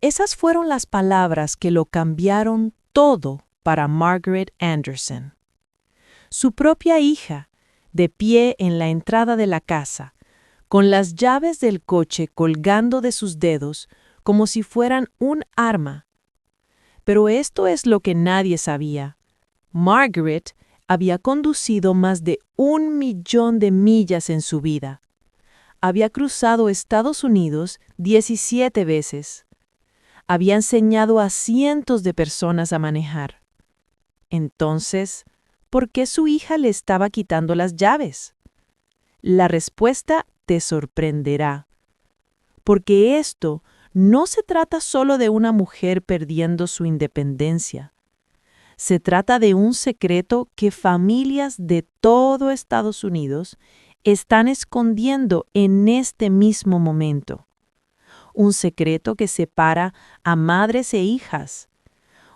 Esas fueron las palabras que lo cambiaron todo para Margaret Anderson. Su propia hija, de pie en la entrada de la casa, con las llaves del coche colgando de sus dedos como si fueran un arma. Pero esto es lo que nadie sabía. Margaret había conducido más de 1.000.000 de millas en su vida. Había cruzado Estados Unidos 17 veces. Había enseñado a cientos de personas a manejar. Entonces, ¿por qué su hija le estaba quitando las llaves? La respuesta te sorprenderá. Porque esto no se trata solo de una mujer perdiendo su independencia. Se trata de un secreto que familias de todo Estados Unidos están escondiendo en este mismo momento. Un secreto que separa a madres e hijas.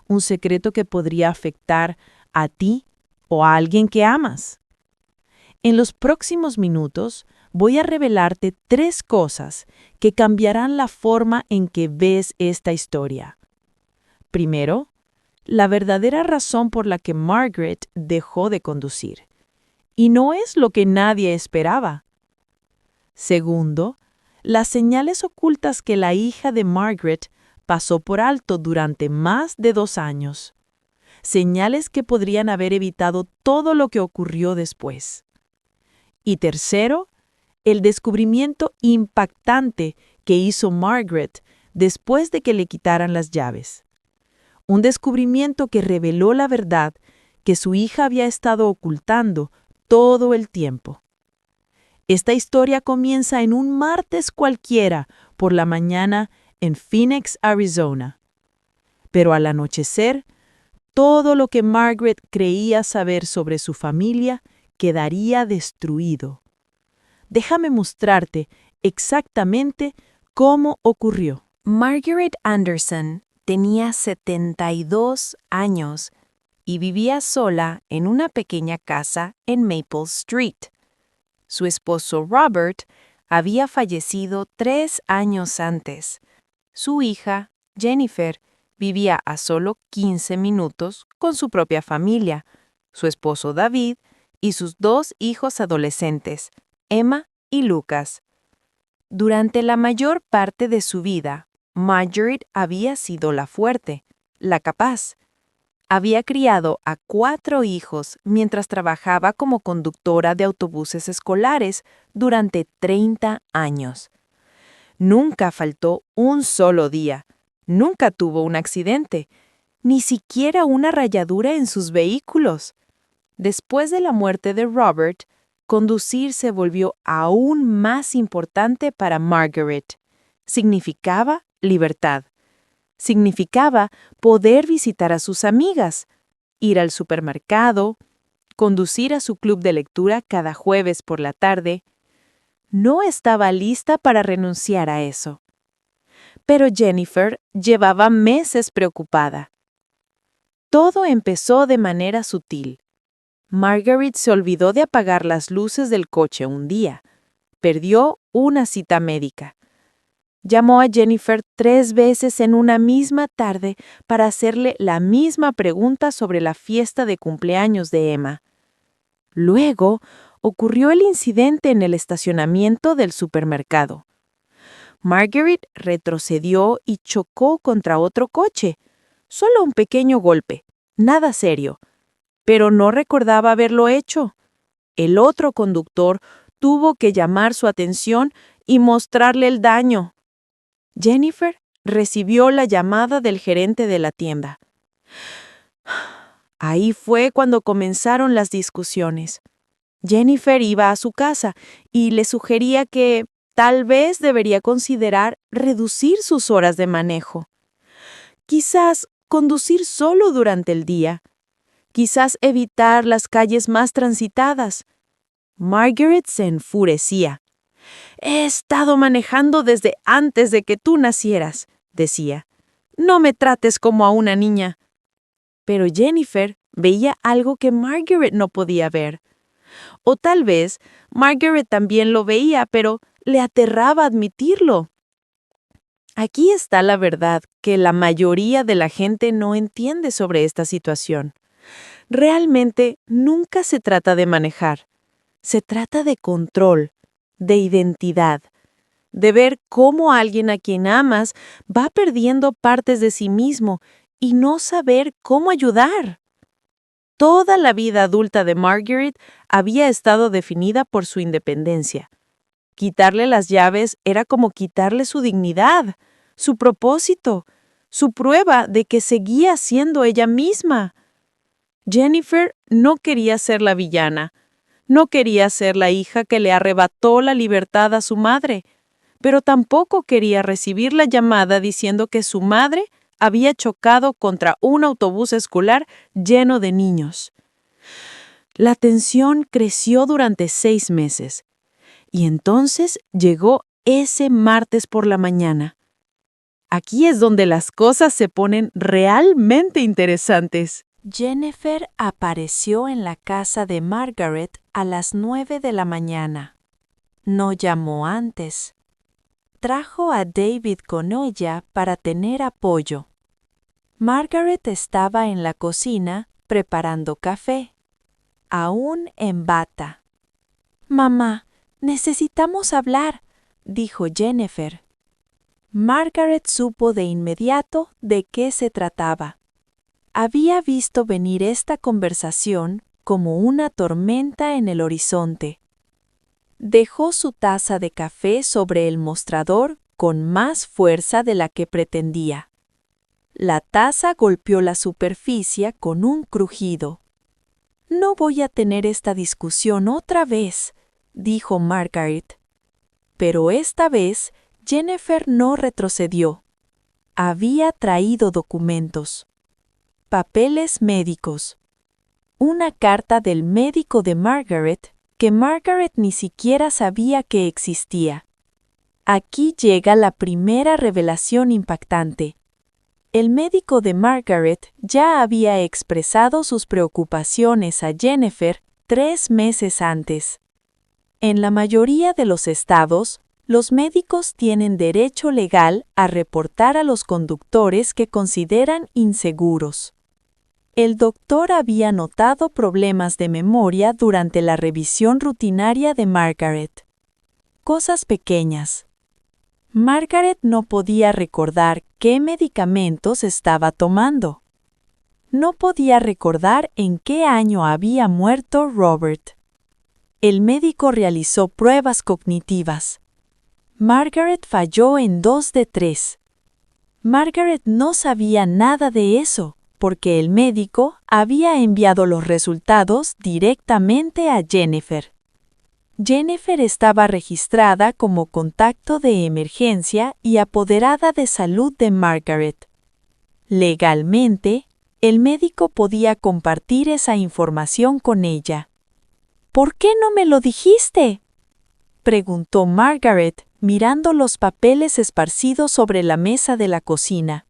Un secreto que podría afectar a ti o a alguien que amas. En los próximos minutos voy a revelarte 3 cosas que cambiarán la forma en que ves esta historia. Primero, la verdadera razón por la que Margaret dejó de conducir. Y no es lo que nadie esperaba. Segundo, las señales ocultas que la hija de Margaret pasó por alto durante más de 2 años. Señales que podrían haber evitado todo lo que ocurrió después. Y tercero, el descubrimiento impactante que hizo Margaret después de que le quitaran las llaves. Un descubrimiento que reveló la verdad que su hija había estado ocultando todo el tiempo. Esta historia comienza en un martes cualquiera por la mañana en Phoenix, Arizona. Pero al anochecer, todo lo que Margaret creía saber sobre su familia quedaría destruido. Déjame mostrarte exactamente cómo ocurrió. Margaret Anderson tenía 72 años y vivía sola en una pequeña casa en Maple Street. Su esposo Robert había fallecido 3 años antes. Su hija, Jennifer, vivía a solo 15 minutos con su propia familia, su esposo David y sus 2 hijos adolescentes, Emma y Lucas. Durante la mayor parte de su vida, Margaret había sido la fuerte, la capaz. Había criado a 4 hijos mientras trabajaba como conductora de autobuses escolares durante 30 años. Nunca faltó un solo día, nunca tuvo un accidente, ni siquiera una rayadura en sus vehículos. Después de la muerte de Robert, conducir se volvió aún más importante para Margaret. Significaba libertad. Significaba poder visitar a sus amigas, ir al supermercado, conducir a su club de lectura cada jueves por la tarde. No estaba lista para renunciar a eso. Pero Jennifer llevaba meses preocupada. Todo empezó de manera sutil. Margaret se olvidó de apagar las luces del coche un día. Perdió una cita médica. Llamó a Jennifer 3 veces en una misma tarde para hacerle la misma pregunta sobre la fiesta de cumpleaños de Emma. Luego, ocurrió el incidente en el estacionamiento del supermercado. Margaret retrocedió y chocó contra otro coche. Solo un pequeño golpe, nada serio. Pero no recordaba haberlo hecho. El otro conductor tuvo que llamar su atención y mostrarle el daño. Jennifer recibió la llamada del gerente de la tienda. Ahí fue cuando comenzaron las discusiones. Jennifer iba a su casa y le sugería que tal vez debería considerar reducir sus horas de manejo. Quizás conducir solo durante el día. Quizás evitar las calles más transitadas. Margaret se enfurecía. «He estado manejando desde antes de que tú nacieras», decía. «No me trates como a una niña». Pero Jennifer veía algo que Margaret no podía ver. O tal vez Margaret también lo veía, pero le aterraba admitirlo. Aquí está la verdad que la mayoría de la gente no entiende sobre esta situación. Realmente nunca se trata de manejar. Se trata de control, de identidad, de ver cómo alguien a quien amas va perdiendo partes de sí mismo y no saber cómo ayudar. Toda la vida adulta de Margaret había estado definida por su independencia. Quitarle las llaves era como quitarle su dignidad, su propósito, su prueba de que seguía siendo ella misma. Jennifer no quería ser la villana, no quería ser la hija que le arrebató la libertad a su madre, pero tampoco quería recibir la llamada diciendo que su madre había chocado contra un autobús escolar lleno de niños. La tensión creció durante 6 meses, y entonces llegó ese martes por la mañana. Aquí es donde las cosas se ponen realmente interesantes. Jennifer apareció en la casa de Margaret a las 9 de la mañana. No llamó antes. Trajo a David con ella para tener apoyo. Margaret estaba en la cocina preparando café, aún en bata. «Mamá, necesitamos hablar», dijo Jennifer. Margaret supo de inmediato de qué se trataba. Había visto venir esta conversación como una tormenta en el horizonte. Dejó su taza de café sobre el mostrador con más fuerza de la que pretendía. La taza golpeó la superficie con un crujido. «No voy a tener esta discusión otra vez», dijo Margaret. Pero esta vez Jennifer no retrocedió. Había traído documentos. Papeles médicos. Una carta del médico de Margaret que Margaret ni siquiera sabía que existía. Aquí llega la primera revelación impactante. El médico de Margaret ya había expresado sus preocupaciones a Jennifer 3 meses antes. En la mayoría de los estados, los médicos tienen derecho legal a reportar a los conductores que consideran inseguros. El doctor había notado problemas de memoria durante la revisión rutinaria de Margaret. Cosas pequeñas. Margaret no podía recordar qué medicamentos estaba tomando. No podía recordar en qué año había muerto Robert. El médico realizó pruebas cognitivas. Margaret falló en 2 de 3. Margaret no sabía nada de eso, porque el médico había enviado los resultados directamente a Jennifer. Jennifer estaba registrada como contacto de emergencia y apoderada de salud de Margaret. Legalmente, el médico podía compartir esa información con ella. «¿Por qué no me lo dijiste?», preguntó Margaret, mirando los papeles esparcidos sobre la mesa de la cocina.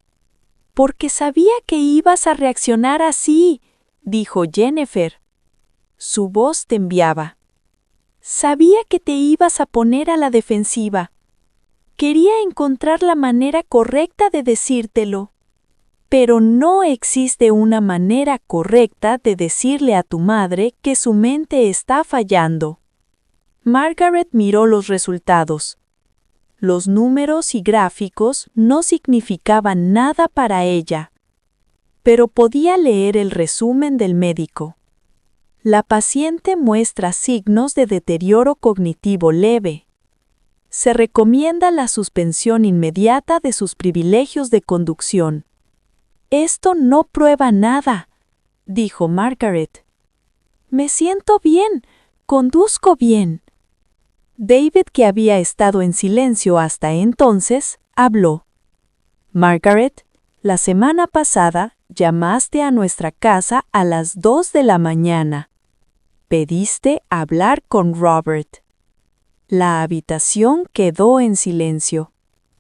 «Porque sabía que ibas a reaccionar así», dijo Jennifer. Su voz temblaba. «Sabía que te ibas a poner a la defensiva. Quería encontrar la manera correcta de decírtelo. Pero no existe una manera correcta de decirle a tu madre que su mente está fallando». Margaret miró los resultados. Los números y gráficos no significaban nada para ella, pero podía leer el resumen del médico. La paciente muestra signos de deterioro cognitivo leve. Se recomienda la suspensión inmediata de sus privilegios de conducción. «Esto no prueba nada», dijo Margaret. «Me siento bien, conduzco bien». David, que había estado en silencio hasta entonces, habló. «Margaret, la semana pasada llamaste a nuestra casa a las 2 de la mañana. Pediste hablar con Robert». La habitación quedó en silencio.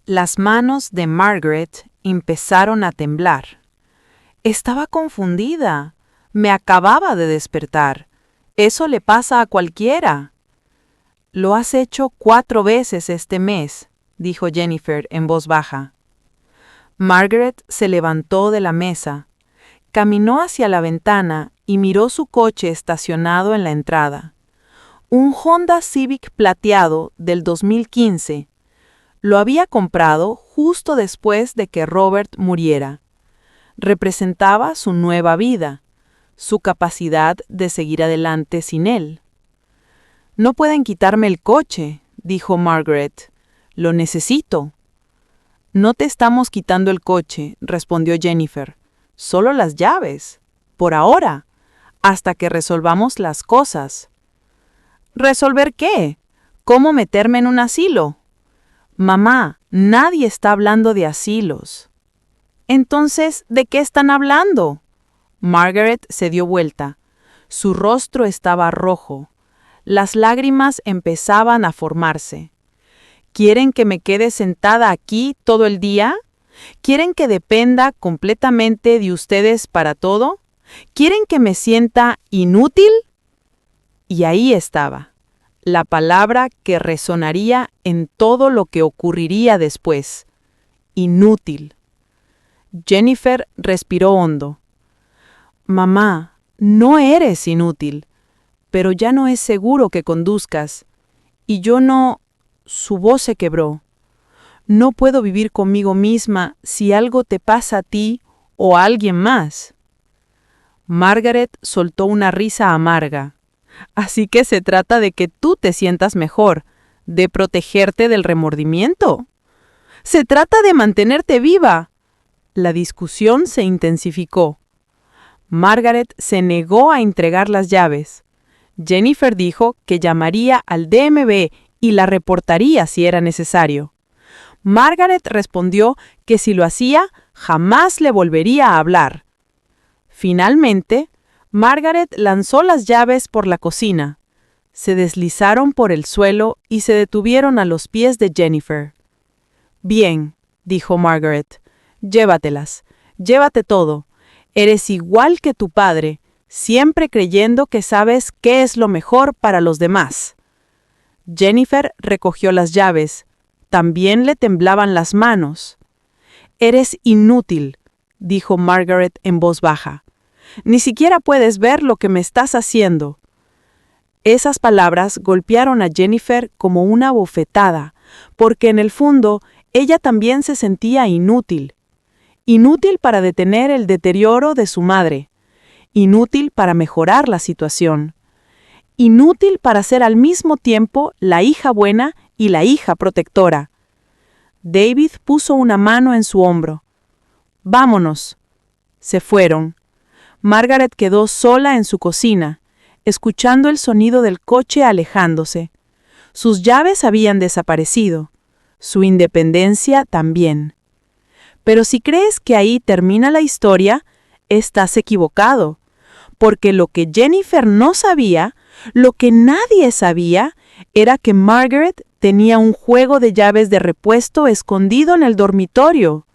Las manos de Margaret empezaron a temblar. Estaba confundida. Me acababa de despertar. Eso le pasa a cualquiera. «Lo has hecho 4 veces este mes», dijo Jennifer en voz baja. Margaret se levantó de la mesa, caminó hacia la ventana y miró su coche estacionado en la entrada. Un Honda Civic plateado del 2015. Lo había comprado justo después de que Robert muriera. Representaba su nueva vida, su capacidad de seguir adelante sin él. «No pueden quitarme el coche», dijo Margaret. «Lo necesito». «No te estamos quitando el coche», respondió Jennifer. «Solo las llaves. Por ahora, hasta que resolvamos las cosas». «¿Resolver qué? ¿Cómo meterme en un asilo?» «Mamá, nadie está hablando de asilos». «Entonces, ¿de qué están hablando?» Margaret se dio vuelta. Su rostro estaba rojo. Las lágrimas empezaban a formarse. ¿Quieren que me quede sentada aquí todo el día? ¿Quieren que dependa completamente de ustedes para todo? ¿Quieren que me sienta inútil? Y ahí estaba, la palabra que resonaría en todo lo que ocurriría después. Inútil. Jennifer respiró hondo. «Mamá, no eres inútil, pero ya no es seguro que conduzcas. Y yo no...» Su voz se quebró. «No puedo vivir conmigo misma si algo te pasa a ti o a alguien más». Margaret soltó una risa amarga. «Así que se trata de que tú te sientas mejor, de protegerte del remordimiento. Se trata de mantenerte viva». La discusión se intensificó. Margaret se negó a entregar las llaves. Jennifer dijo que llamaría al DMV y la reportaría si era necesario. Margaret respondió que si lo hacía, jamás le volvería a hablar. Finalmente, Margaret lanzó las llaves por la cocina. Se deslizaron por el suelo y se detuvieron a los pies de Jennifer. «Bien», dijo Margaret, «llévatelas, llévate todo. Eres igual que tu padre, siempre creyendo que sabes qué es lo mejor para los demás». Jennifer recogió las llaves. También le temblaban las manos. «Eres inútil», dijo Margaret en voz baja. «Ni siquiera puedes ver lo que me estás haciendo». Esas palabras golpearon a Jennifer como una bofetada, porque en el fondo ella también se sentía inútil. Inútil para detener el deterioro de su madre. Inútil para mejorar la situación. Inútil para ser al mismo tiempo la hija buena y la hija protectora. David puso una mano en su hombro. «Vámonos». Se fueron. Margaret quedó sola en su cocina, escuchando el sonido del coche alejándose. Sus llaves habían desaparecido. Su independencia también. Pero si crees que ahí termina la historia, estás equivocado, porque lo que Jennifer no sabía, lo que nadie sabía, era que Margaret tenía un juego de llaves de repuesto escondido en el dormitorio.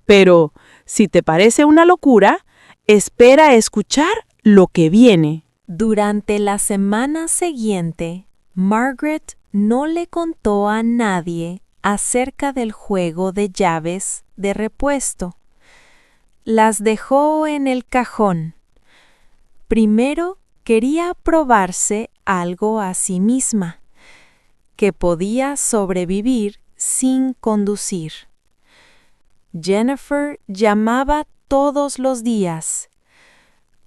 Pero, si te parece una locura, espera a escuchar lo que viene. Durante la semana siguiente, Margaret no le contó a nadie acerca del juego de llaves de repuesto. Las dejó en el cajón. Primero quería probarse algo a sí misma, que podía sobrevivir sin conducir. Jennifer llamaba todos los días.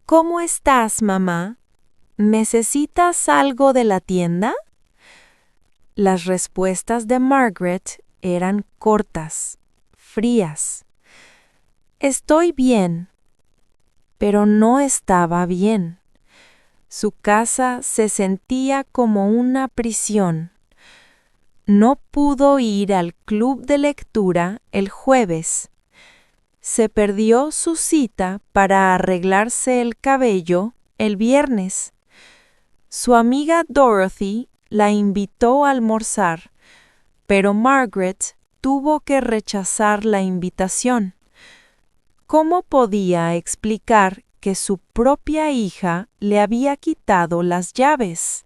«¿Cómo estás, mamá? ¿Necesitas algo de la tienda?» Las respuestas de Margaret eran cortas, frías. «Estoy bien». Pero no estaba bien. Su casa se sentía como una prisión. No pudo ir al club de lectura el jueves. Se perdió su cita para arreglarse el cabello el viernes. Su amiga Dorothy la invitó a almorzar, pero Margaret tuvo que rechazar la invitación. ¿Cómo podía explicar que su propia hija le había quitado las llaves?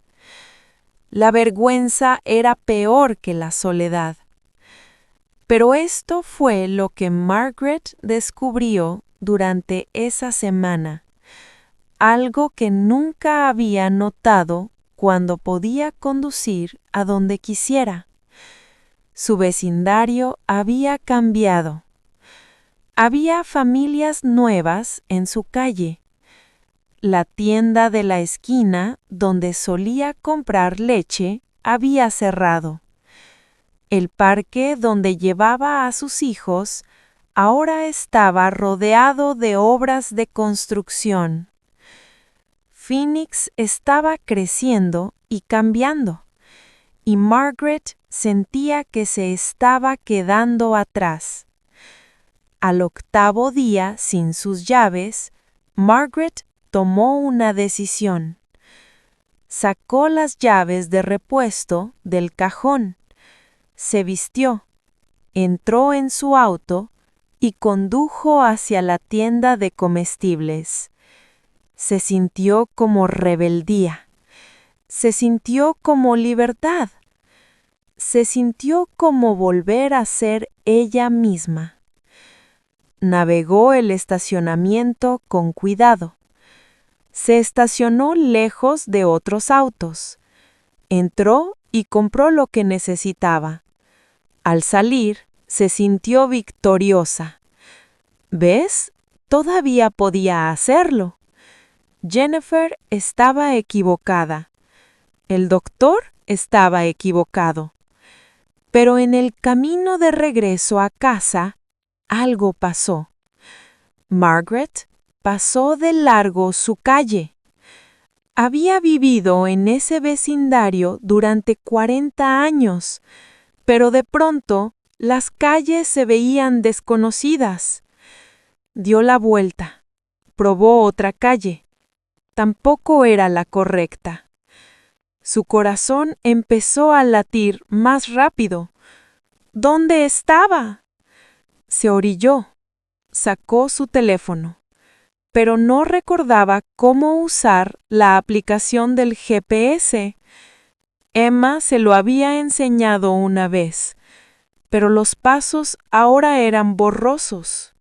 La vergüenza era peor que la soledad. Pero esto fue lo que Margaret descubrió durante esa semana, algo que nunca había notado cuando podía conducir a donde quisiera. Su vecindario había cambiado. Había familias nuevas en su calle. La tienda de la esquina donde solía comprar leche había cerrado. El parque donde llevaba a sus hijos ahora estaba rodeado de obras de construcción. Phoenix estaba creciendo y cambiando, y Margaret sentía que se estaba quedando atrás. Al 8º día sin sus llaves, Margaret tomó una decisión. Sacó las llaves de repuesto del cajón, se vistió, entró en su auto y condujo hacia la tienda de comestibles. Se sintió como rebeldía, se sintió como libertad, se sintió como volver a ser ella misma. Navegó el estacionamiento con cuidado. Se estacionó lejos de otros autos. Entró y compró lo que necesitaba. Al salir, se sintió victoriosa. ¿Ves? Todavía podía hacerlo. Jennifer estaba equivocada. El doctor estaba equivocado. Pero en el camino de regreso a casa, algo pasó. Margaret pasó de largo su calle. Había vivido en ese vecindario durante 40 años, pero de pronto las calles se veían desconocidas. Dio la vuelta, probó otra calle. Tampoco era la correcta. Su corazón empezó a latir más rápido. ¿Dónde estaba? Se orilló, sacó su teléfono, pero no recordaba cómo usar la aplicación del GPS. Emma se lo había enseñado una vez, pero los pasos ahora eran borrosos.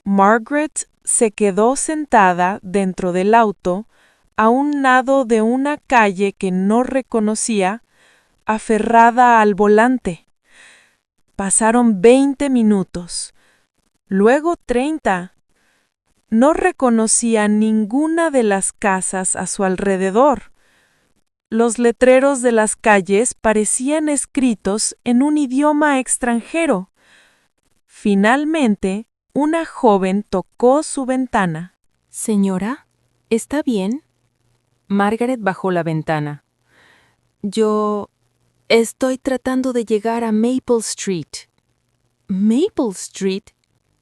Margaret se quedó sentada dentro del auto, a un lado de una calle que no reconocía, aferrada al volante. Pasaron 20 minutos, luego 30. No reconocía ninguna de las casas a su alrededor. Los letreros de las calles parecían escritos en un idioma extranjero. Finalmente, una joven tocó su ventana. Señora, ¿está bien? Margaret bajó la ventana. Yo estoy tratando de llegar a Maple Street. ¿Maple Street?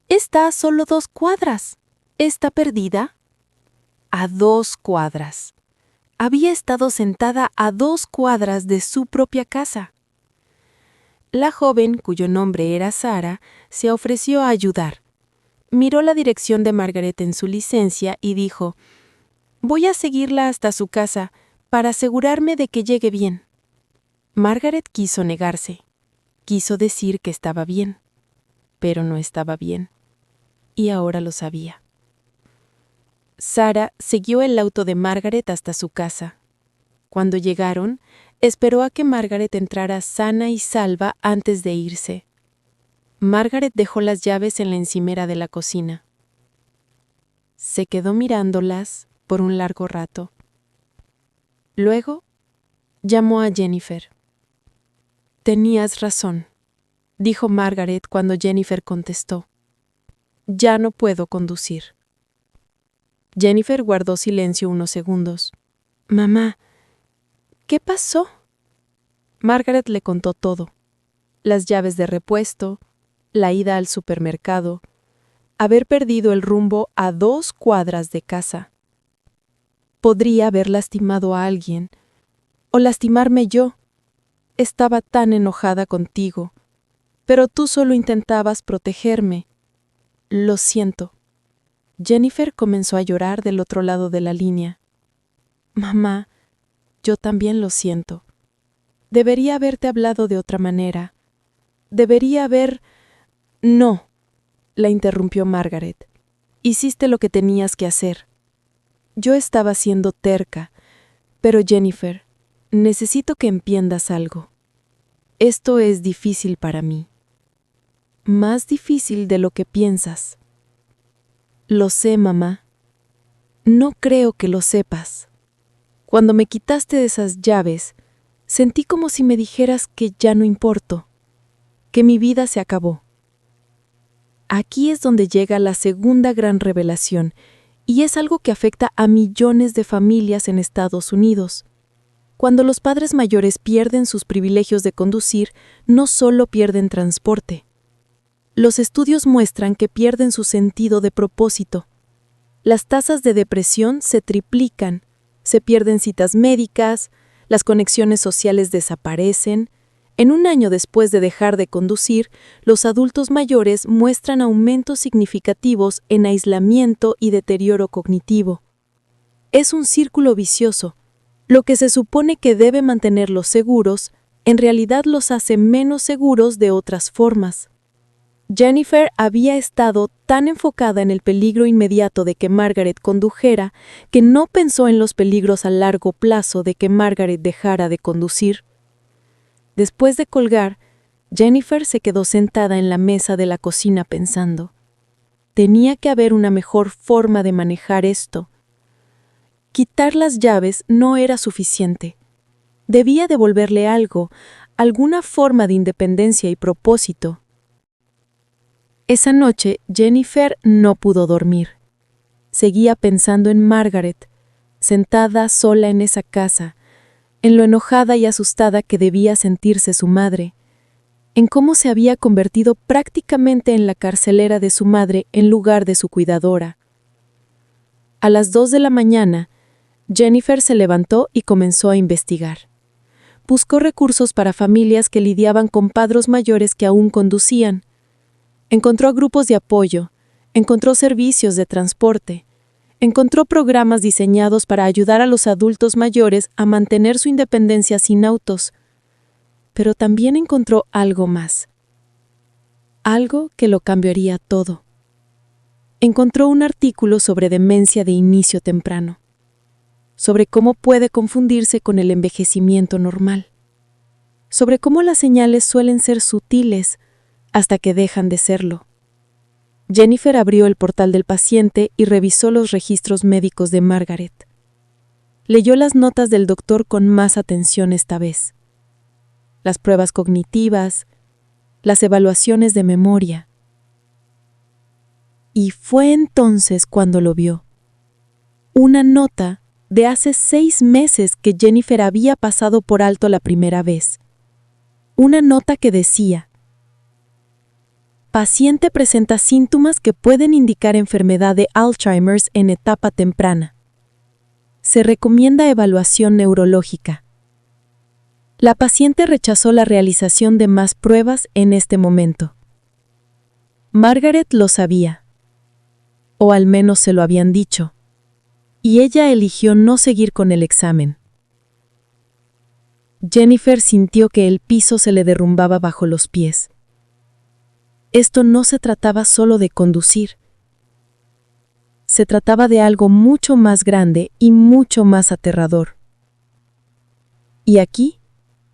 Está a solo 2 cuadras. ¿Está perdida? A 2 cuadras. Había estado sentada a 2 cuadras de su propia casa. La joven, cuyo nombre era Sara, se ofreció a ayudar. Miró la dirección de Margaret en su licencia y dijo: «Voy a seguirla hasta su casa para asegurarme de que llegue bien». Margaret quiso negarse. Quiso decir que estaba bien, pero no estaba bien. Y ahora lo sabía. Sara siguió el auto de Margaret hasta su casa. Cuando llegaron, esperó a que Margaret entrara sana y salva antes de irse. Margaret dejó las llaves en la encimera de la cocina. Se quedó mirándolas por un largo rato. Luego, llamó a Jennifer. «Tenías razón», dijo Margaret cuando Jennifer contestó. «Ya no puedo conducir». Jennifer guardó silencio unos segundos. «Mamá, ¿qué pasó?». Margaret le contó todo. Las llaves de repuesto, la ida al supermercado, haber perdido el rumbo a 2 cuadras de casa. Podría haber lastimado a alguien, o lastimarme yo. Estaba tan enojada contigo, pero tú solo intentabas protegerme. Lo siento. Jennifer comenzó a llorar del otro lado de la línea. «Mamá, yo también lo siento. Debería haberte hablado de otra manera. Debería haber... No, la interrumpió Margaret. Hiciste lo que tenías que hacer. Yo estaba siendo terca, pero Jennifer, necesito que entiendas algo. Esto es difícil para mí. Más difícil de lo que piensas. Lo sé, mamá. No creo que lo sepas. Cuando me quitaste de esas llaves, sentí como si me dijeras que ya no importo, que mi vida se acabó. Aquí es donde llega la segunda gran revelación, y es algo que afecta a millones de familias en Estados Unidos. Cuando los padres mayores pierden sus privilegios de conducir, no solo pierden transporte. Los estudios muestran que pierden su sentido de propósito. Las tasas de depresión se triplican, se pierden citas médicas, las conexiones sociales desaparecen. En un año después de dejar de conducir, los adultos mayores muestran aumentos significativos en aislamiento y deterioro cognitivo. Es un círculo vicioso. Lo que se supone que debe mantenerlos seguros, en realidad los hace menos seguros de otras formas. Jennifer había estado tan enfocada en el peligro inmediato de que Margaret condujera que no pensó en los peligros a largo plazo de que Margaret dejara de conducir. Después de colgar, Jennifer se quedó sentada en la mesa de la cocina pensando. Tenía que haber una mejor forma de manejar esto. Quitar las llaves no era suficiente. Debía devolverle algo, alguna forma de independencia y propósito. Esa noche, Jennifer no pudo dormir. Seguía pensando en Margaret, sentada sola en esa casa, en lo enojada y asustada que debía sentirse su madre, en cómo se había convertido prácticamente en la carcelera de su madre en lugar de su cuidadora. A las 2 de la mañana, Jennifer se levantó y comenzó a investigar. Buscó recursos para familias que lidiaban con padres mayores que aún conducían. Encontró grupos de apoyo, encontró servicios de transporte, encontró programas diseñados para ayudar a los adultos mayores a mantener su independencia sin autos. Pero también encontró algo más. Algo que lo cambiaría todo. Encontró un artículo sobre demencia de inicio temprano, sobre cómo puede confundirse con el envejecimiento normal, sobre cómo las señales suelen ser sutiles hasta que dejan de serlo. Jennifer abrió el portal del paciente y revisó los registros médicos de Margaret. Leyó las notas del doctor con más atención esta vez. Las pruebas cognitivas, las evaluaciones de memoria. Y fue entonces cuando lo vio. Una nota de hace 6 meses que Jennifer había pasado por alto la primera vez. Una nota que decía: paciente presenta síntomas que pueden indicar enfermedad de Alzheimer's en etapa temprana. Se recomienda evaluación neurológica. La paciente rechazó la realización de más pruebas en este momento. Margaret lo sabía, o al menos se lo habían dicho, y ella eligió no seguir con el examen. Jennifer sintió que el piso se le derrumbaba bajo los pies. Esto no se trataba solo de conducir. Se trataba de algo mucho más grande y mucho más aterrador. Y aquí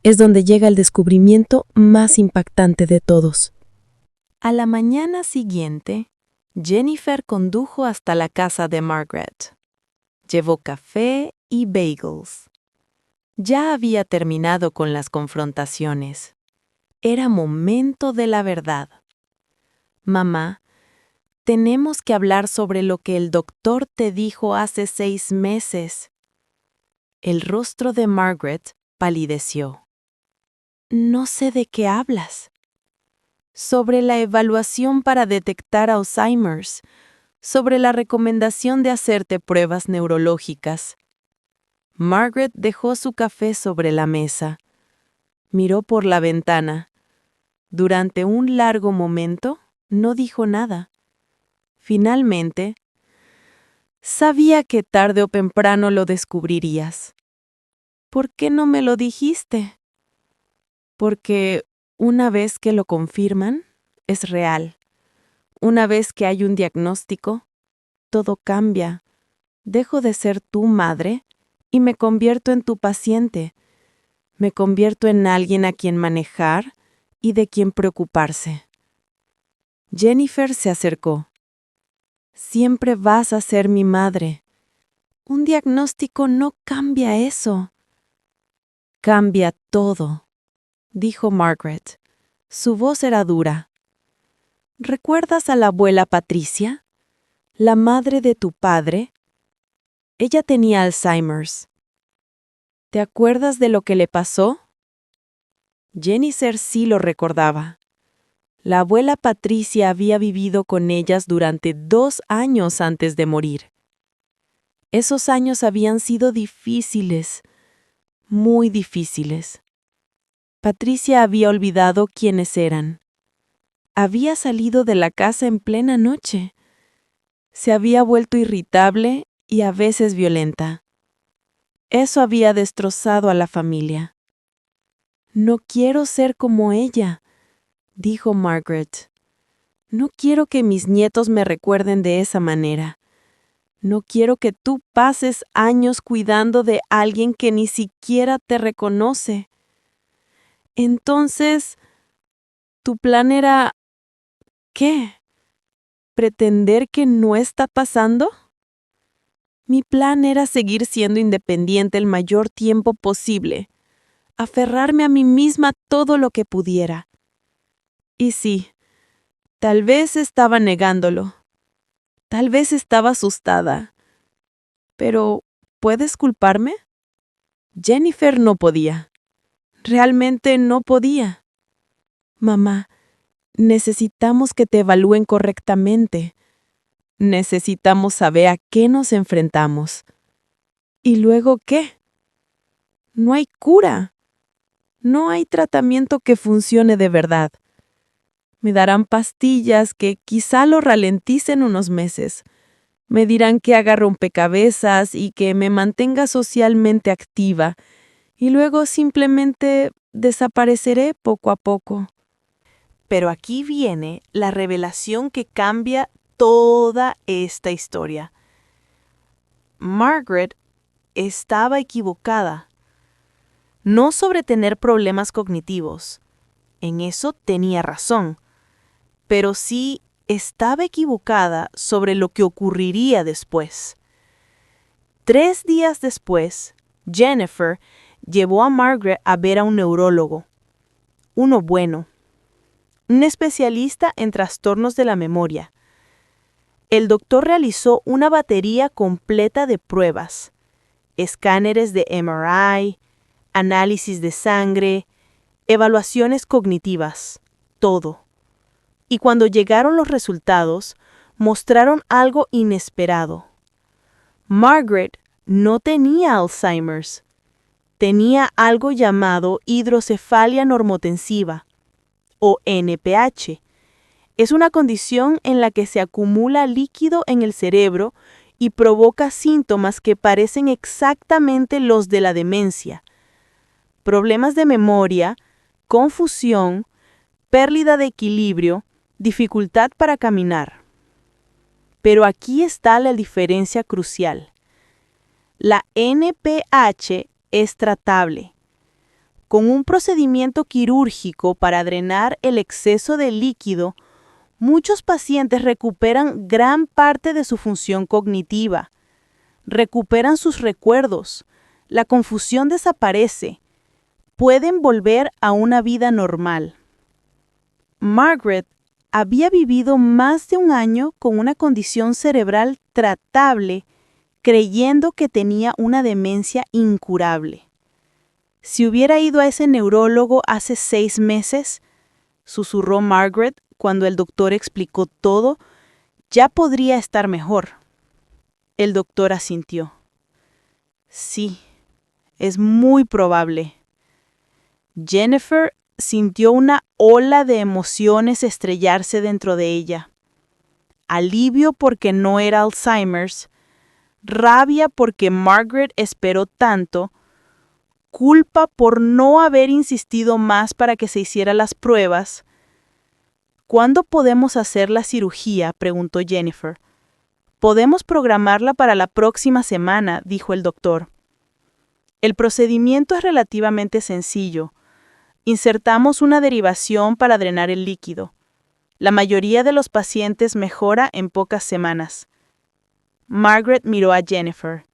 es donde llega el descubrimiento más impactante de todos. A la mañana siguiente, Jennifer condujo hasta la casa de Margaret. Llevó café y bagels. Ya había terminado con las confrontaciones. Era momento de la verdad. Mamá, tenemos que hablar sobre lo que el doctor te dijo hace 6 meses. El rostro de Margaret palideció. No sé de qué hablas. Sobre la evaluación para detectar Alzheimer's, sobre la recomendación de hacerte pruebas neurológicas. Margaret dejó su café sobre la mesa. Miró por la ventana. Durante un largo momento, no dijo nada. Finalmente, sabía que tarde o temprano lo descubrirías. ¿Por qué no me lo dijiste? Porque una vez que lo confirman, es real. Una vez que hay un diagnóstico, todo cambia. Dejo de ser tu madre y me convierto en tu paciente. Me convierto en alguien a quien manejar y de quien preocuparse. Jennifer se acercó. Siempre vas a ser mi madre. Un diagnóstico no cambia eso. Cambia todo, dijo Margaret. Su voz era dura. ¿Recuerdas a la abuela Patricia? La madre de tu padre. Ella tenía Alzheimer's. ¿Te acuerdas de lo que le pasó? Jennifer sí lo recordaba. La abuela Patricia había vivido con ellas durante 2 años antes de morir. Esos años habían sido difíciles, muy difíciles. Patricia había olvidado quiénes eran. Había salido de la casa en plena noche. Se había vuelto irritable y a veces violenta. Eso había destrozado a la familia. No quiero ser como ella, dijo Margaret. No quiero que mis nietos me recuerden de esa manera. No quiero que tú pases años cuidando de alguien que ni siquiera te reconoce. Entonces, ¿tu plan era qué? ¿Pretender que no está pasando? Mi plan era seguir siendo independiente el mayor tiempo posible, aferrarme a mí misma todo lo que pudiera. Y sí, tal vez estaba negándolo. Tal vez estaba asustada. Pero, ¿puedes culparme? Jennifer no podía. Realmente no podía. Mamá, necesitamos que te evalúen correctamente. Necesitamos saber a qué nos enfrentamos. ¿Y luego qué? No hay cura. No hay tratamiento que funcione de verdad. Me darán pastillas que quizá lo ralenticen unos meses. Me dirán que haga rompecabezas y que me mantenga socialmente activa. Y luego simplemente desapareceré poco a poco. Pero aquí viene la revelación que cambia toda esta historia. Margaret estaba equivocada. No sobre tener problemas cognitivos. En eso tenía razón. Pero sí estaba equivocada sobre lo que ocurriría después. 3 días después, Jennifer llevó a Margaret a ver a un neurólogo. Uno bueno. Un especialista en trastornos de la memoria. El doctor realizó una batería completa de pruebas. Escáneres de MRI, análisis de sangre, evaluaciones cognitivas, todo. Y cuando llegaron los resultados, mostraron algo inesperado. Margaret no tenía Alzheimer's. Tenía algo llamado hidrocefalia normotensiva, o NPH. Es una condición en la que se acumula líquido en el cerebro y provoca síntomas que parecen exactamente los de la demencia. Problemas de memoria, confusión, pérdida de equilibrio, dificultad para caminar. Pero aquí está la diferencia crucial. La NPH es tratable. Con un procedimiento quirúrgico para drenar el exceso de líquido, muchos pacientes recuperan gran parte de su función cognitiva. Recuperan sus recuerdos, la confusión desaparece, pueden volver a una vida normal. Margaret había vivido más de 1 año con una condición cerebral tratable, creyendo que tenía una demencia incurable. Si hubiera ido a ese neurólogo hace 6 meses, susurró Margaret cuando el doctor explicó todo, ya podría estar mejor. El doctor asintió. Sí, es muy probable. Jennifer sintió una ola de emociones estrellarse dentro de ella. Alivio porque no era Alzheimer's, rabia porque Margaret esperó tanto, culpa por no haber insistido más para que se hicieran las pruebas. ¿Cuándo podemos hacer la cirugía?, preguntó Jennifer. Podemos programarla para la próxima semana, dijo el doctor. El procedimiento es relativamente sencillo. Insertamos una derivación para drenar el líquido. La mayoría de los pacientes mejora en pocas semanas. Margaret miró a Jennifer.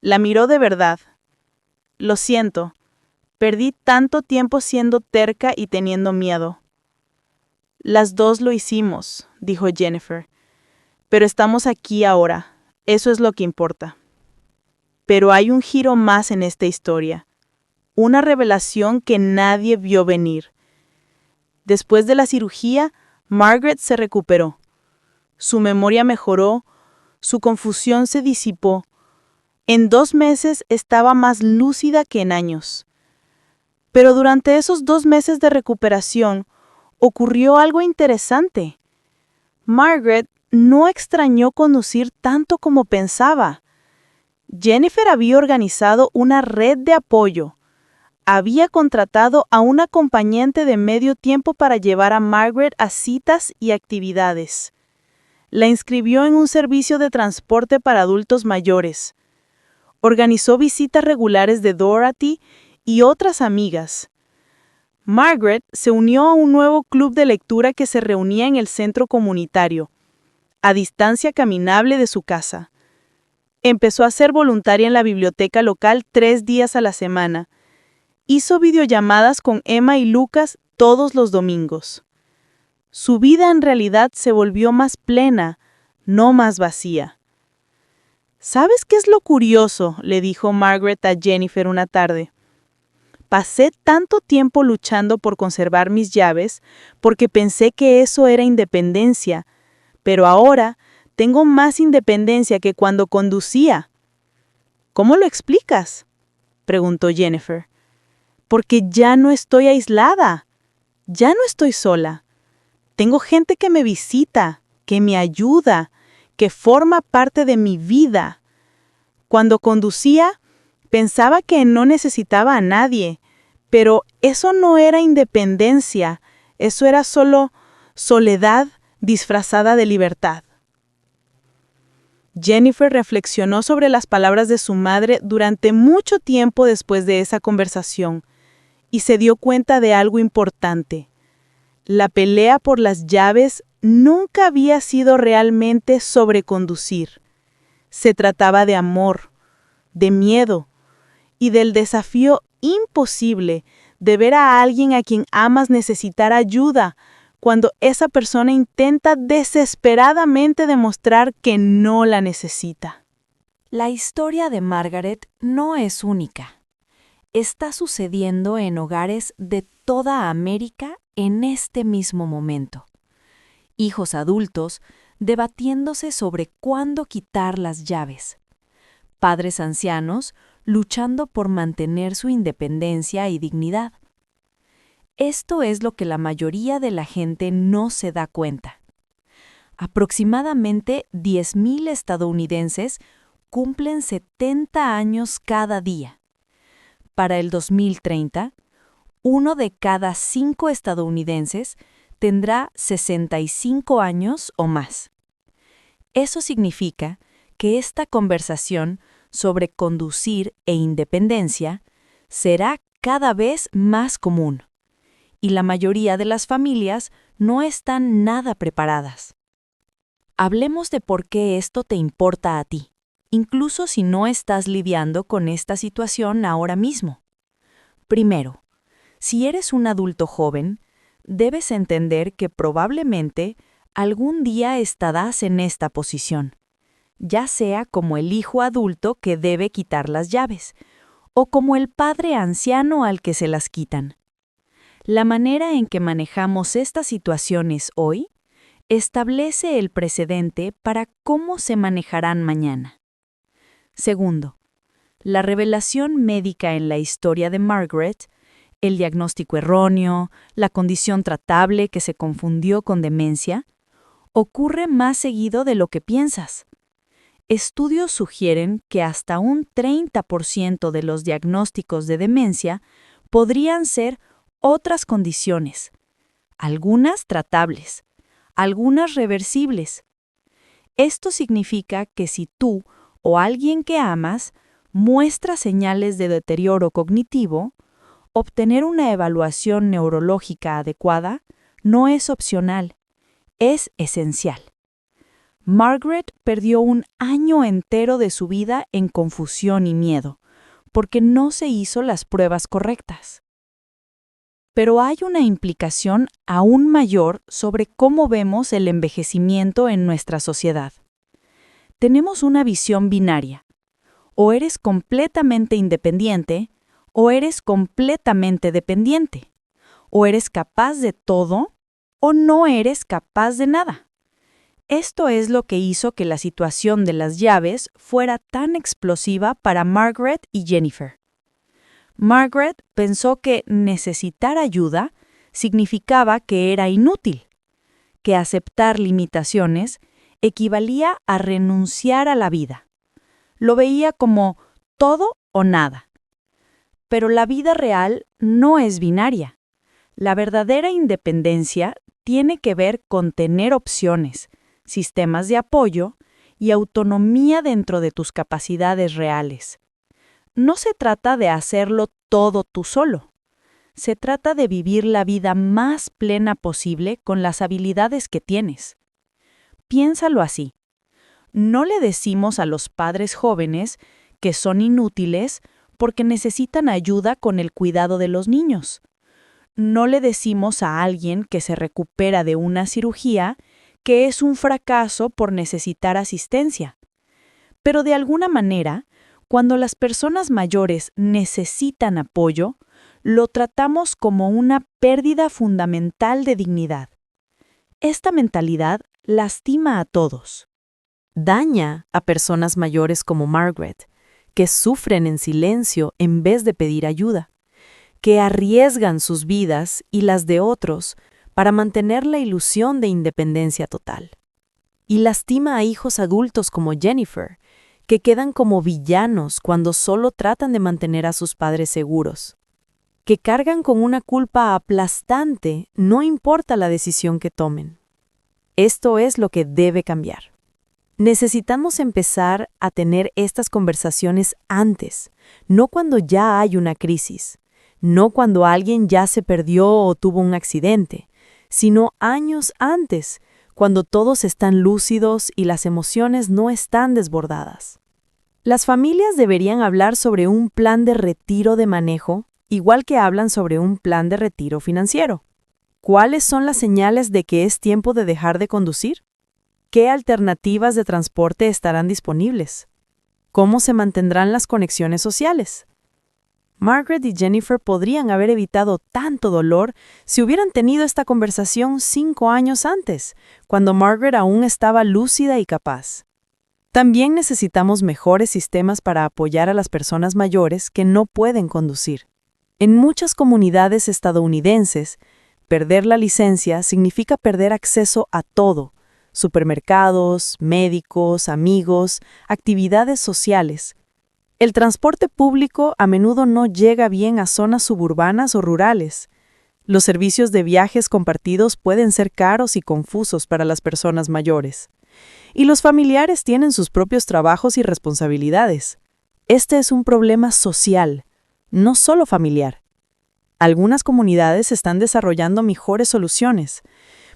La miró de verdad. Lo siento, perdí tanto tiempo siendo terca y teniendo miedo. Las dos lo hicimos, dijo Jennifer. Pero estamos aquí ahora, eso es lo que importa. Pero hay un giro más en esta historia. Una revelación que nadie vio venir. Después de la cirugía, Margaret se recuperó. Su memoria mejoró, su confusión se disipó. En 2 meses estaba más lúcida que en años. Pero durante esos 2 meses de recuperación, ocurrió algo interesante. Margaret no extrañó conducir tanto como pensaba. Jennifer había organizado una red de apoyo. Había contratado a un acompañante de medio tiempo para llevar a Margaret a citas y actividades. La inscribió en un servicio de transporte para adultos mayores. Organizó visitas regulares de Dorothy y otras amigas. Margaret se unió a un nuevo club de lectura que se reunía en el centro comunitario, a distancia caminable de su casa. Empezó a ser voluntaria en la biblioteca local 3 días a la semana. Hizo videollamadas con Emma y Lucas todos los domingos. Su vida en realidad se volvió más plena, no más vacía. ¿Sabes qué es lo curioso?, le dijo Margaret a Jennifer una tarde. Pasé tanto tiempo luchando por conservar mis llaves porque pensé que eso era independencia, pero ahora tengo más independencia que cuando conducía. ¿Cómo lo explicas?, preguntó Jennifer. Porque ya no estoy aislada, ya no estoy sola. Tengo gente que me visita, que me ayuda, que forma parte de mi vida. Cuando conducía, pensaba que no necesitaba a nadie, pero eso no era independencia, eso era solo soledad disfrazada de libertad. Jennifer reflexionó sobre las palabras de su madre durante mucho tiempo después de esa conversación y se dio cuenta de algo importante. La pelea por las llaves nunca había sido realmente sobre conducir. Se trataba de amor, de miedo y del desafío imposible de ver a alguien a quien amas necesitar ayuda cuando esa persona intenta desesperadamente demostrar que no la necesita. La historia de Margaret no es única. Está sucediendo en hogares de toda América en este mismo momento. Hijos adultos debatiéndose sobre cuándo quitar las llaves. Padres ancianos luchando por mantener su independencia y dignidad. Esto es lo que la mayoría de la gente no se da cuenta. Aproximadamente 10,000 estadounidenses cumplen 70 años cada día. Para el 2030, 1 de cada 5 estadounidenses tendrá 65 años o más. Eso significa que esta conversación sobre conducir e independencia será cada vez más común, y la mayoría de las familias no están nada preparadas. Hablemos de por qué esto te importa a ti, incluso si no estás lidiando con esta situación ahora mismo. Primero, si eres un adulto joven, debes entender que probablemente algún día estarás en esta posición, ya sea como el hijo adulto que debe quitar las llaves, o como el padre anciano al que se las quitan. La manera en que manejamos estas situaciones hoy establece el precedente para cómo se manejarán mañana. Segundo, la revelación médica en la historia de Margaret, el diagnóstico erróneo, la condición tratable que se confundió con demencia, ocurre más seguido de lo que piensas. Estudios sugieren que hasta un 30% de los diagnósticos de demencia podrían ser otras condiciones, algunas tratables, algunas reversibles. Esto significa que si tú o alguien que amas muestra señales de deterioro cognitivo, obtener una evaluación neurológica adecuada no es opcional, es esencial. Margaret perdió un año entero de su vida en confusión y miedo, porque no se hizo las pruebas correctas. Pero hay una implicación aún mayor sobre cómo vemos el envejecimiento en nuestra sociedad. Tenemos una visión binaria. O eres completamente independiente, o eres completamente dependiente. O eres capaz de todo, o no eres capaz de nada. Esto es lo que hizo que la situación de las llaves fuera tan explosiva para Margaret y Jennifer. Margaret pensó que necesitar ayuda significaba que era inútil, que aceptar limitaciones equivalía a renunciar a la vida. Lo veía como todo o nada. Pero la vida real no es binaria. La verdadera independencia tiene que ver con tener opciones, sistemas de apoyo y autonomía dentro de tus capacidades reales. No se trata de hacerlo todo tú solo. Se trata de vivir la vida más plena posible con las habilidades que tienes. Piénsalo así. No le decimos a los padres jóvenes que son inútiles porque necesitan ayuda con el cuidado de los niños. No le decimos a alguien que se recupera de una cirugía que es un fracaso por necesitar asistencia. Pero de alguna manera, cuando las personas mayores necesitan apoyo, lo tratamos como una pérdida fundamental de dignidad. Esta mentalidad lastima a todos. Daña a personas mayores como Margaret, que sufren en silencio en vez de pedir ayuda, que arriesgan sus vidas y las de otros para mantener la ilusión de independencia total. Y lastima a hijos adultos como Jennifer, que quedan como villanos cuando solo tratan de mantener a sus padres seguros, que cargan con una culpa aplastante, no importa la decisión que tomen. Esto es lo que debe cambiar. Necesitamos empezar a tener estas conversaciones antes, no cuando ya hay una crisis, no cuando alguien ya se perdió o tuvo un accidente, sino años antes, cuando todos están lúcidos y las emociones no están desbordadas. Las familias deberían hablar sobre un plan de retiro de manejo, igual que hablan sobre un plan de retiro financiero. ¿Cuáles son las señales de que es tiempo de dejar de conducir? ¿Qué alternativas de transporte estarán disponibles? ¿Cómo se mantendrán las conexiones sociales? Margaret y Jennifer podrían haber evitado tanto dolor si hubieran tenido esta conversación 5 años antes, cuando Margaret aún estaba lúcida y capaz. También necesitamos mejores sistemas para apoyar a las personas mayores que no pueden conducir. En muchas comunidades estadounidenses, perder la licencia significa perder acceso a todo: supermercados, médicos, amigos, actividades sociales. El transporte público a menudo no llega bien a zonas suburbanas o rurales. Los servicios de viajes compartidos pueden ser caros y confusos para las personas mayores. Y los familiares tienen sus propios trabajos y responsabilidades. Este es un problema social, no solo familiar. Algunas comunidades están desarrollando mejores soluciones: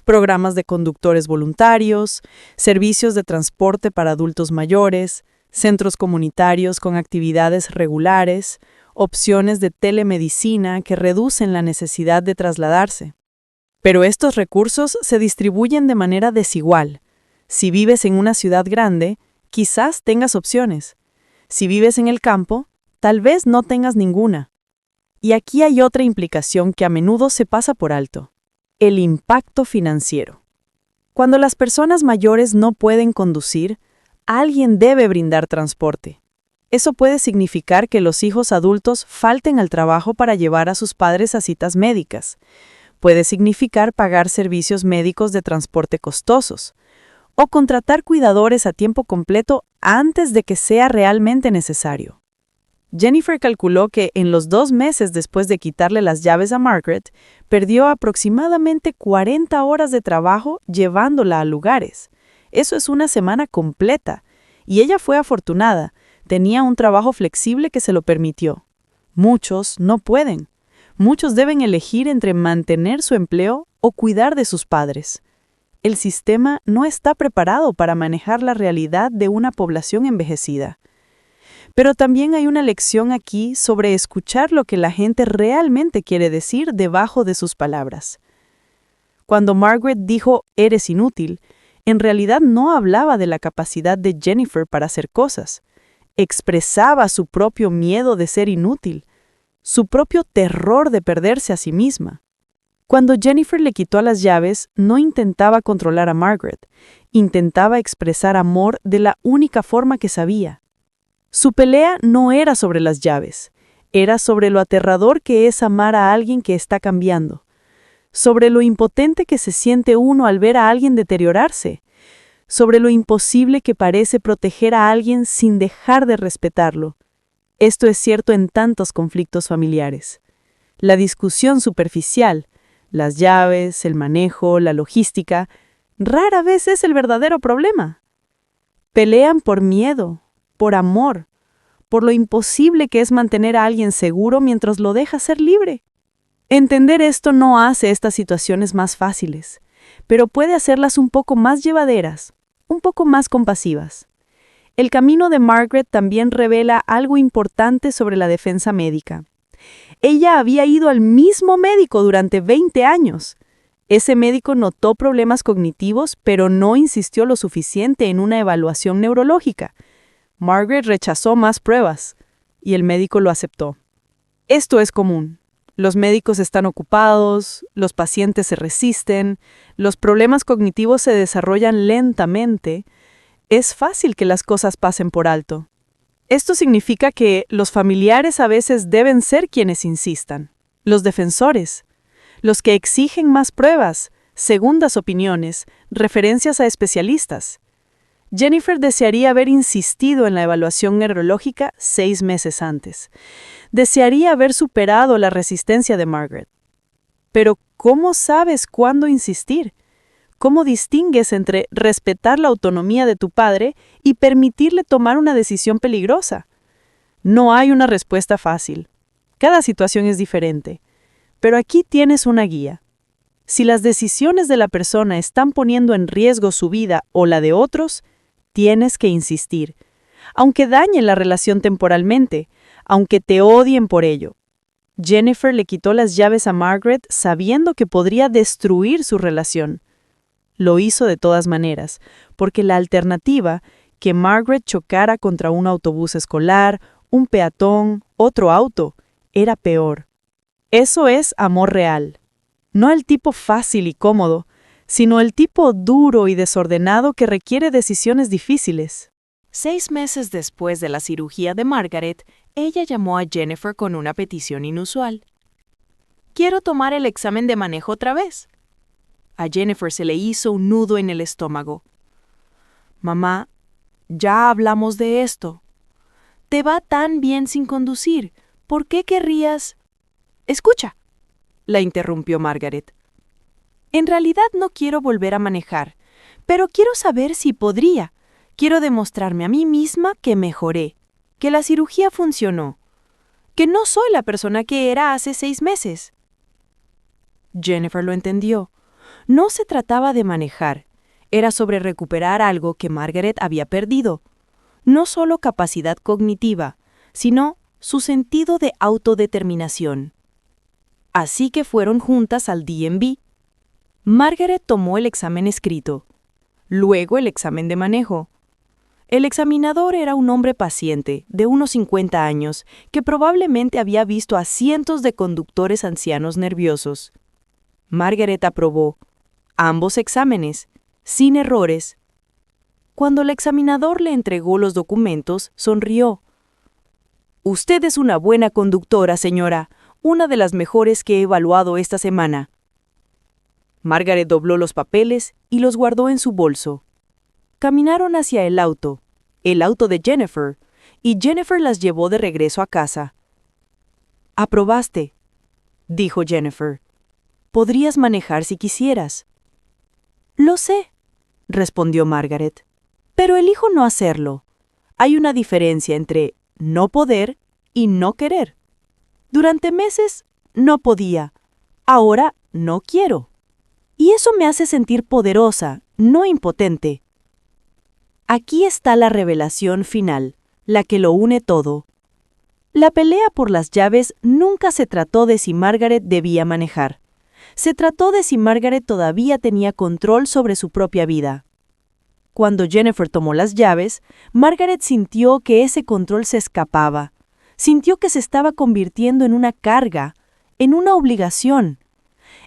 programas de conductores voluntarios, servicios de transporte para adultos mayores, centros comunitarios con actividades regulares, opciones de telemedicina que reducen la necesidad de trasladarse. Pero estos recursos se distribuyen de manera desigual. Si vives en una ciudad grande, quizás tengas opciones. Si vives en el campo, tal vez no tengas ninguna. Y aquí hay otra implicación que a menudo se pasa por alto: el impacto financiero. Cuando las personas mayores no pueden conducir, alguien debe brindar transporte. Eso puede significar que los hijos adultos falten al trabajo para llevar a sus padres a citas médicas. Puede significar pagar servicios médicos de transporte costosos. o contratar cuidadores a tiempo completo antes de que sea realmente necesario. Jennifer calculó que en los 2 meses después de quitarle las llaves a Margaret, perdió aproximadamente 40 horas de trabajo llevándola a lugares. Eso es una semana completa. Y ella fue afortunada. Tenía un trabajo flexible que se lo permitió. Muchos no pueden. Muchos deben elegir entre mantener su empleo o cuidar de sus padres. El sistema no está preparado para manejar la realidad de una población envejecida. Pero también hay una lección aquí sobre escuchar lo que la gente realmente quiere decir debajo de sus palabras. Cuando Margaret dijo «eres inútil», en realidad no hablaba de la capacidad de Jennifer para hacer cosas. Expresaba su propio miedo de ser inútil, su propio terror de perderse a sí misma. Cuando Jennifer le quitó las llaves, no intentaba controlar a Margaret, intentaba expresar amor de la única forma que sabía. Su pelea no era sobre las llaves, era sobre lo aterrador que es amar a alguien que está cambiando, sobre lo impotente que se siente uno al ver a alguien deteriorarse, sobre lo imposible que parece proteger a alguien sin dejar de respetarlo. Esto es cierto en tantos conflictos familiares. La discusión superficial, las llaves, el manejo, la logística, rara vez es el verdadero problema. Pelean por miedo, por amor, por lo imposible que es mantener a alguien seguro mientras lo deja ser libre. Entender esto no hace estas situaciones más fáciles, pero puede hacerlas un poco más llevaderas, un poco más compasivas. El camino de Margaret también revela algo importante sobre la defensa médica. Ella había ido al mismo médico durante 20 años. Ese médico notó problemas cognitivos, pero no insistió lo suficiente en una evaluación neurológica. Margaret rechazó más pruebas, y el médico lo aceptó. Esto es común. Los médicos están ocupados, los pacientes se resisten, los problemas cognitivos se desarrollan lentamente. Es fácil que las cosas pasen por alto. Esto significa que los familiares a veces deben ser quienes insistan, los defensores, los que exigen más pruebas, segundas opiniones, referencias a especialistas. Jennifer desearía haber insistido en la evaluación neurológica 6 meses antes. Desearía haber superado la resistencia de Margaret. Pero, ¿cómo sabes cuándo insistir? ¿Cómo distingues entre respetar la autonomía de tu padre y permitirle tomar una decisión peligrosa? No hay una respuesta fácil. Cada situación es diferente. Pero aquí tienes una guía. Si las decisiones de la persona están poniendo en riesgo su vida o la de otros, tienes que insistir, aunque dañe la relación temporalmente, aunque te odien por ello. Jennifer le quitó las llaves a Margaret sabiendo que podría destruir su relación. Lo hizo de todas maneras, porque la alternativa, que Margaret chocara contra un autobús escolar, un peatón, otro auto, era peor. Eso es amor real. No el tipo fácil y cómodo, sino el tipo duro y desordenado que requiere decisiones difíciles. 6 meses después de la cirugía de Margaret, ella llamó a Jennifer con una petición inusual. «Quiero tomar el examen de manejo otra vez». A Jennifer se le hizo un nudo en el estómago. «Mamá, ya hablamos de esto. Te va tan bien sin conducir. ¿Por qué querrías...?» «Escucha», la interrumpió Margaret. «En realidad no quiero volver a manejar, pero quiero saber si podría. Quiero demostrarme a mí misma que mejoré, que la cirugía funcionó, que no soy la persona que era hace 6 meses». Jennifer lo entendió. No se trataba de manejar, era sobre recuperar algo que Margaret había perdido. No solo capacidad cognitiva, sino su sentido de autodeterminación. Así que fueron juntas al DMV. Margaret tomó el examen escrito, luego el examen de manejo. El examinador era un hombre paciente, de unos 50 años, que probablemente había visto a cientos de conductores ancianos nerviosos. Margaret aprobó ambos exámenes, sin errores. Cuando el examinador le entregó los documentos, sonrió. «Usted es una buena conductora, señora, una de las mejores que he evaluado esta semana». Margaret dobló los papeles y los guardó en su bolso. caminaron hacia el auto de Jennifer, y Jennifer las llevó de regreso a casa. «Aprobaste», dijo Jennifer. «Podrías manejar si quisieras». «Lo sé», respondió Margaret, «pero elijo no hacerlo. Hay una diferencia entre no poder y no querer. Durante meses no podía, ahora no quiero. Y eso me hace sentir poderosa, no impotente». Aquí está la revelación final, la que lo une todo. La pelea por las llaves nunca se trató de si Margaret debía manejar. Se trató de si Margaret todavía tenía control sobre su propia vida. Cuando Jennifer tomó las llaves, Margaret sintió que ese control se escapaba. Sintió que se estaba convirtiendo en una carga, en una obligación,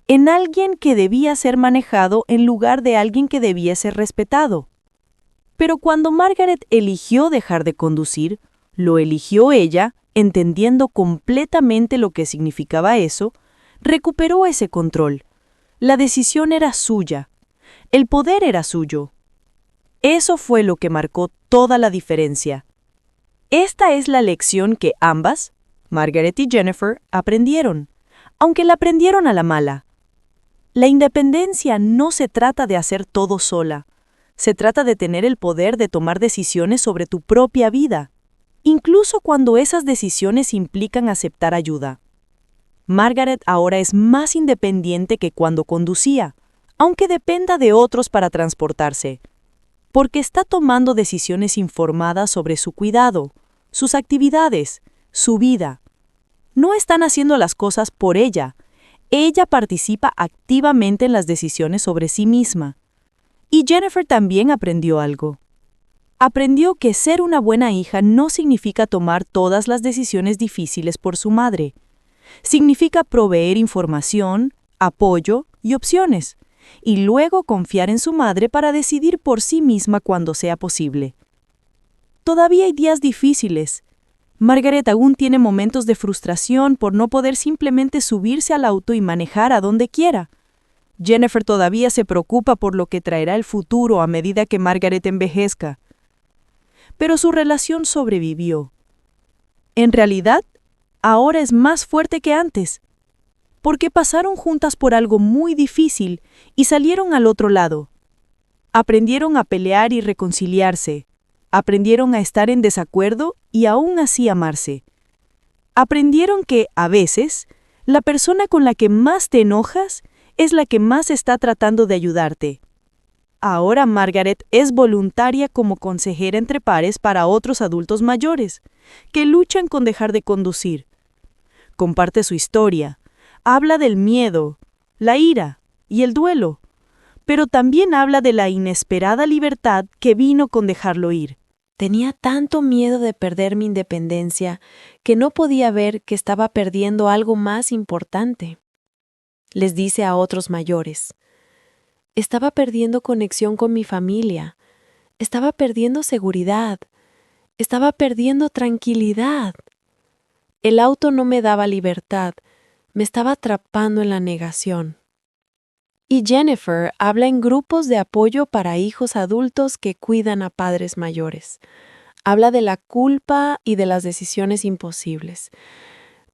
en alguien que debía ser manejado en lugar de alguien que debía ser respetado. Pero cuando Margaret eligió dejar de conducir, lo eligió ella, entendiendo completamente lo que significaba eso, recuperó ese control. La decisión era suya. El poder era suyo. Eso fue lo que marcó toda la diferencia. Esta es la lección que ambas, Margaret y Jennifer, aprendieron, aunque la aprendieron a la mala. La independencia no se trata de hacer todo sola. Se trata de tener el poder de tomar decisiones sobre tu propia vida, incluso cuando esas decisiones implican aceptar ayuda. Margaret ahora es más independiente que cuando conducía, aunque dependa de otros para transportarse, porque está tomando decisiones informadas sobre su cuidado, sus actividades, su vida. No están haciendo las cosas por ella. Ella participa activamente en las decisiones sobre sí misma. Y Jennifer también aprendió algo. Aprendió que ser una buena hija no significa tomar todas las decisiones difíciles por su madre. Significa proveer información, apoyo y opciones, y luego confiar en su madre para decidir por sí misma cuando sea posible. Todavía hay días difíciles. Margaret aún tiene momentos de frustración por no poder simplemente subirse al auto y manejar a donde quiera. Jennifer todavía se preocupa por lo que traerá el futuro a medida que Margaret envejezca. Pero su relación sobrevivió. En realidad, ahora es más fuerte que antes, porque pasaron juntas por algo muy difícil y salieron al otro lado. Aprendieron a pelear y reconciliarse. Aprendieron a estar en desacuerdo y aún así amarse. Aprendieron que, a veces, la persona con la que más te enojas es la que más está tratando de ayudarte. Ahora Margaret es voluntaria como consejera entre pares para otros adultos mayores, que luchan con dejar de conducir. Comparte su historia, habla del miedo, la ira y el duelo, pero también habla de la inesperada libertad que vino con dejarlo ir. Tenía tanto miedo de perder mi independencia que no podía ver que estaba perdiendo algo más importante. Les dice a otros mayores. Estaba perdiendo conexión con mi familia. Estaba perdiendo seguridad. Estaba perdiendo tranquilidad. El auto no me daba libertad. Me estaba atrapando en la negación. Y Jennifer habla en grupos de apoyo para hijos adultos que cuidan a padres mayores. Habla de la culpa y de las decisiones imposibles.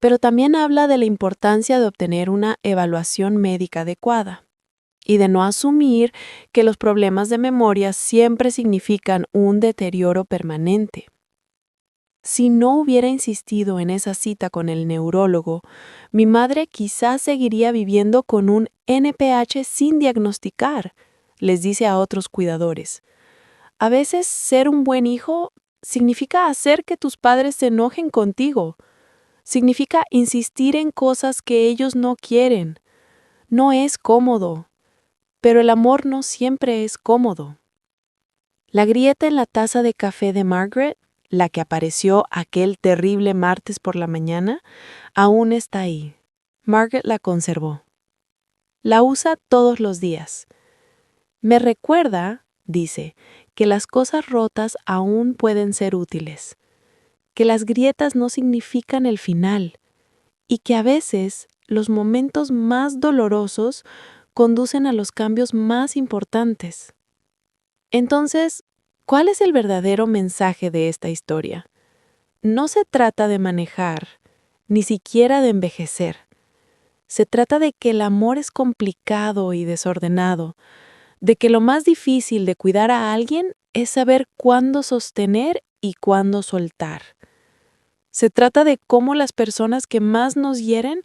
Pero también habla de la importancia de obtener una evaluación médica adecuada y de no asumir que los problemas de memoria siempre significan un deterioro permanente. Si no hubiera insistido en esa cita con el neurólogo, mi madre quizás seguiría viviendo con un NPH sin diagnosticar, les dice a otros cuidadores. A veces ser un buen hijo significa hacer que tus padres se enojen contigo. Significa insistir en cosas que ellos no quieren. No es cómodo, pero el amor no siempre es cómodo. La grieta en la taza de café de Margaret, la que apareció aquel terrible martes por la mañana, aún está ahí. Margaret la conservó. La usa todos los días. Me recuerda, dice, que las cosas rotas aún pueden ser útiles, que las grietas no significan el final y que a veces los momentos más dolorosos conducen a los cambios más importantes. Entonces, ¿Cuál es el verdadero mensaje de esta historia? No se trata de manejar, ni siquiera de envejecer. Se trata de que el amor es complicado y desordenado, de que lo más difícil de cuidar a alguien es saber cuándo sostener y cuándo soltar. Se trata de cómo las personas que más nos hieren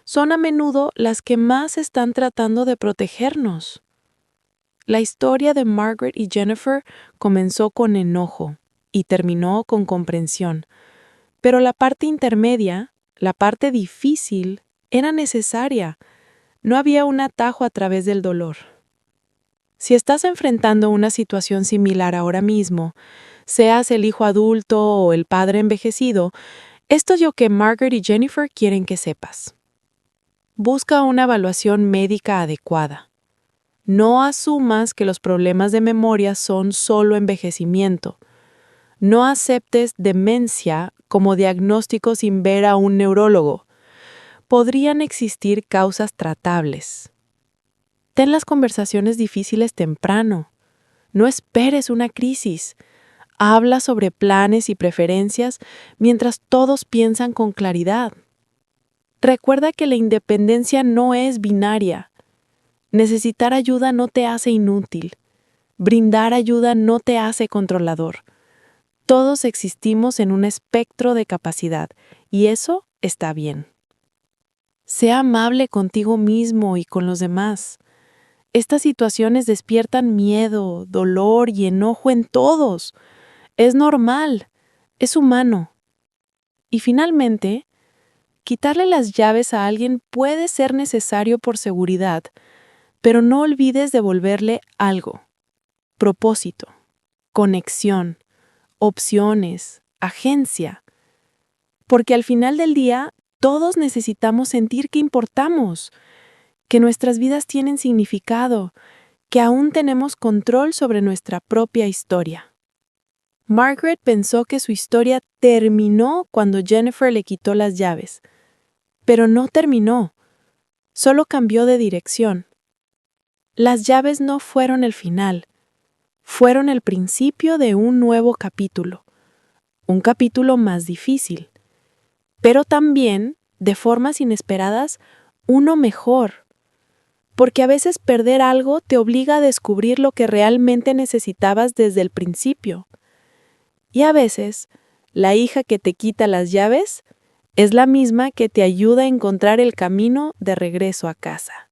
son a menudo las que más están tratando de protegernos. La historia de Margaret y Jennifer comenzó con enojo y terminó con comprensión, pero la parte intermedia, la parte difícil, era necesaria. No había un atajo a través del dolor. Si estás enfrentando una situación similar ahora mismo, seas el hijo adulto o el padre envejecido, esto es lo que Margaret y Jennifer quieren que sepas. Busca una evaluación médica adecuada. No asumas que los problemas de memoria son solo envejecimiento. No aceptes demencia como diagnóstico sin ver a un neurólogo. Podrían existir causas tratables. Ten las conversaciones difíciles temprano. No esperes una crisis. Habla sobre planes y preferencias mientras todos piensan con claridad. Recuerda que la independencia no es binaria. Necesitar ayuda no te hace inútil. Brindar ayuda no te hace controlador. Todos existimos en un espectro de capacidad, y eso está bien. Sea amable contigo mismo y con los demás. Estas situaciones despiertan miedo, dolor y enojo en todos. Es normal, es humano. Y finalmente, quitarle las llaves a alguien puede ser necesario por seguridad, pero no olvides devolverle algo: propósito, conexión, opciones, agencia. Porque al final del día, todos necesitamos sentir que importamos, que nuestras vidas tienen significado, que aún tenemos control sobre nuestra propia historia. Margaret pensó que su historia terminó cuando Jennifer le quitó las llaves, pero no terminó, solo cambió de dirección. Las llaves no fueron el final, fueron el principio de un nuevo capítulo, un capítulo más difícil, pero también, de formas inesperadas, uno mejor. Porque a veces perder algo te obliga a descubrir lo que realmente necesitabas desde el principio. Y a veces, la hija que te quita las llaves es la misma que te ayuda a encontrar el camino de regreso a casa.